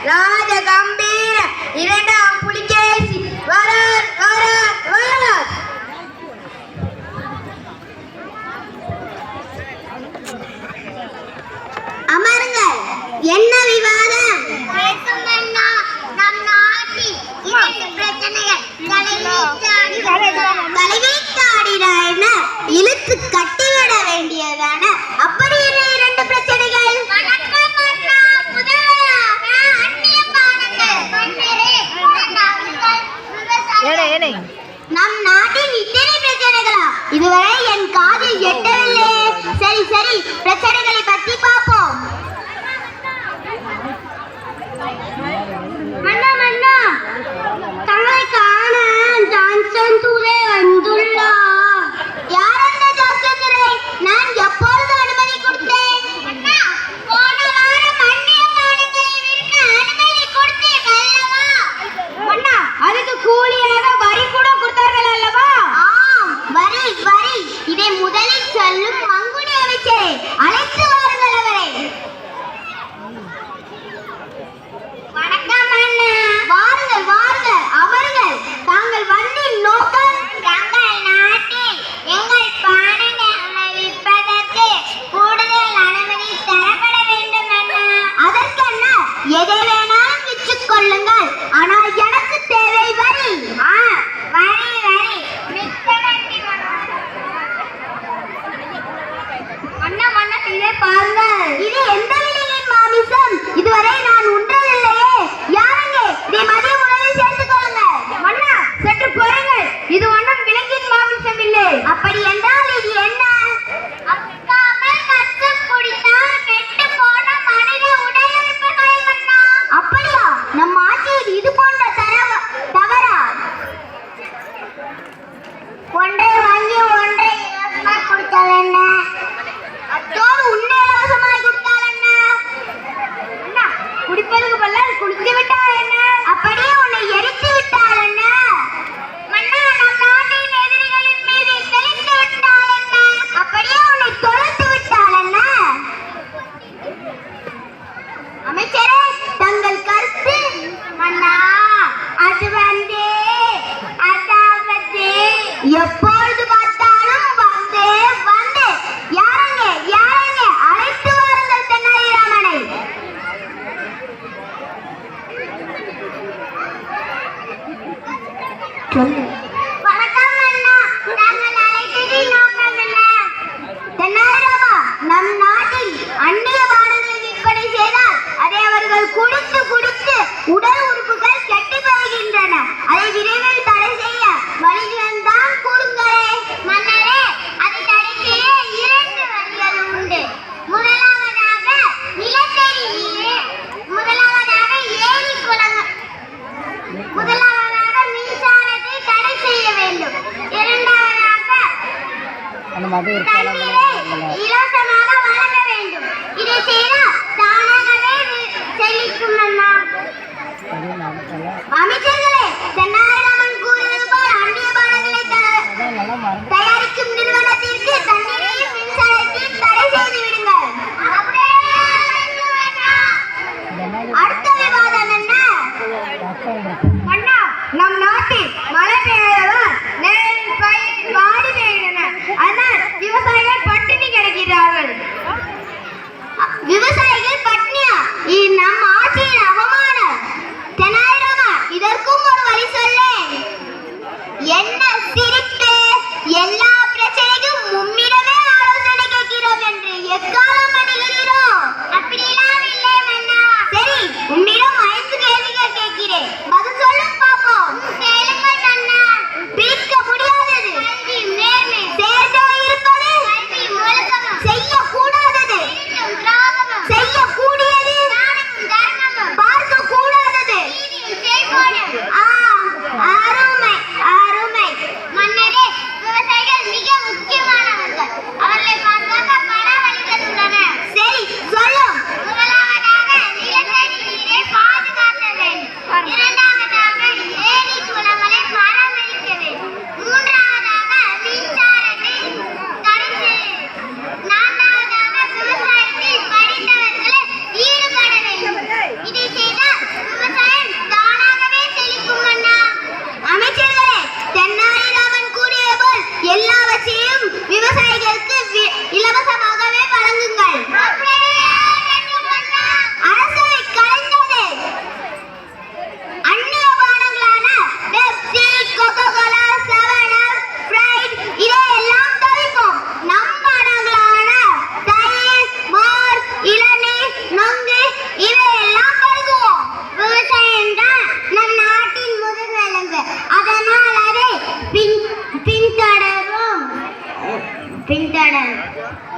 ராஜ கம்பீர இரண்டாம் புலிகேசி வரார் வரார் வரார். அமருங்கள். என்ன விவாதம்? இழுத்து கட்டிவிட வேண்டியதான அப்படி இரண்டு பிரச்சனைகள். நம் நாட்டின் இத்தனை பிரச்சனைகளா? இதுவரை என் காதில் எட்டவில்லை. சரி சரி, பிரச்சனைகளை பற்றி பார்ப்போம். மன்னா மன்னா, தங்களை காண ஜான்சன் துரை வந்துள்ளார். யார் அந்த ஜான்சன் துரை? நான் எப்பொழுது அனுமதி கொடுத்தேன்? போன வாரம் அந்நிய மாநிலங்களை விற்க அனுமதி கொடுத்தேன் அல்லவா? மன்னா, அதுக்கு கூலியாக வரி கூட கொடுத்தார்கள் அல்லவா? ஆம், வரி வரி. இதை முதலில் சொல்லும் மங்குடி அமைச்சரை அழைத்து வாருங்கள் அவரை. வணக்கம் அண்ணா. வாருங்கள் வாருங்கள், அமருங்கள். தாங்கள் வந்தின் நோக்கம்? தங்கள் நாட்டில் எங்கள் பானைகளை விற்பதற்கு கூடுதல் அனுமதி தரப்பட வேண்டும் அண்ணா. அதற்கென்ன, எதை வேணாலும் விற்றுக் கொள்ளுங்கள். ஆனால் எனக்கு தேவை வரி. வரி வரி, மிக்க நன்றி மன்னா. மன்னா, இதை பாருங்கள். இது எந்த விலையின் மாமிசம்? இதுவரை நான் உண்டதில்லையே. யாருங்க இதை மதிய உணவில் சேர்த்துக் கொள்ளுங்கள். மன்னா, சற்று பொறுங்கள். இது ஒன்றும் விலங்கின் மாமிசம் இல்லை. அப்படி என்றால் இது என்ன? அக்காமல் கச்சம் குடித்தால் கெட்டு போன மனித உடலுறுப்புகள் மன்னா. அப்படியா? நம் ஆட்சியில் இது போன்ற தவறா? ஒன்றை வாங்கி ஒன்றை இலவசமாய் கொடுத்தால் என்ன? அத்தோடு உன்னை இலவசமாய் கொடுத்தால் என்ன? அண்ணா, குடிப்பதற்கு பதிலாக குடித்து விட்டால் என்ன? அப்படியே உன்னை எரித்து விட்டால் என்ன? மன்னா, நம் நாட்டின் எதிரிகளின் மீது தெளித்து விட்டால் என்ன? அப்படியே உன்னை தொலைத்து விட்டால் என்ன? அமைச்சரே, தங்கள் கருத்து? மன்னா, அது அதாவது எப்பொழுது பார்த்தாலும் வந்து வந்து யாரங்க யாரங்க அழைத்து வாருங்கள் தென்னாலிராமனை. வணக்கம் அண்ணா. நாங்கள் அழைத்ததின் நோக்கம் என்ன? தென்னாலிராமா, நம் நாட்டில் அந்நிய பானங்களை விற்பனை செய்தால் அதை அவர்கள் குடித்து குடித்து உடல் உறுப்புகள் கெட்டு போகின்றன. அதை விரைவில் தடை செய்ய வழிகள் தான் கூறுங்களே. மன்னரே, அதை தடை செய்ய இரண்டு வழிகள் உண்டு. முதலாவதாக நிலத்தடி நீர், முதலாவதாக ஏரி குளங்கள், முதலாவதாக மின்சாரத்தை தடை செய்ய வேண்டும். இரண்டாவதாக தண்ணீரை இலவசமாக வழங்க வேண்டும். இதை செய்தால் தானாகவே செழிக்கும் அண்ணா. அமைச்சர்களே, தென்னாலிராமன் கூறியது போல் அந்நிய பானங்களை தயாரிக்கும் நிறுவனத்திற்கு தண்ணீரையும் மின்சாரத்தையும் தடை செய்து விடுங்கள். அடுத்த விவாதம் என்ன? மன்னா, நம் நாட்டில் மழை பெய்யாததால் நெல் பயிர் வாடி போயின. அதனால் விவசாயிகள் பட்டினி கிடக்கிறார்கள். விவசாயிகள் பட்னியா? இது நம் ஆட்சியின் அவமானம். தெனாலிராமா, இதற்கும் ஒரு வழி சொல்லேன். என்ன சிரிப்பு? எல்லா பிரச்சனைக்கும் உம்மிடமே ஆலோசனை கேட்கிறோம் என்று எக்காலம் பண்ணுகிறோம். அப்படியெல்லாம் இல்லை மன்னா. சரி, உம்மிடம் 5 கேள்விகள் கேட்கிறேன். பதில் வருகின்றனர்.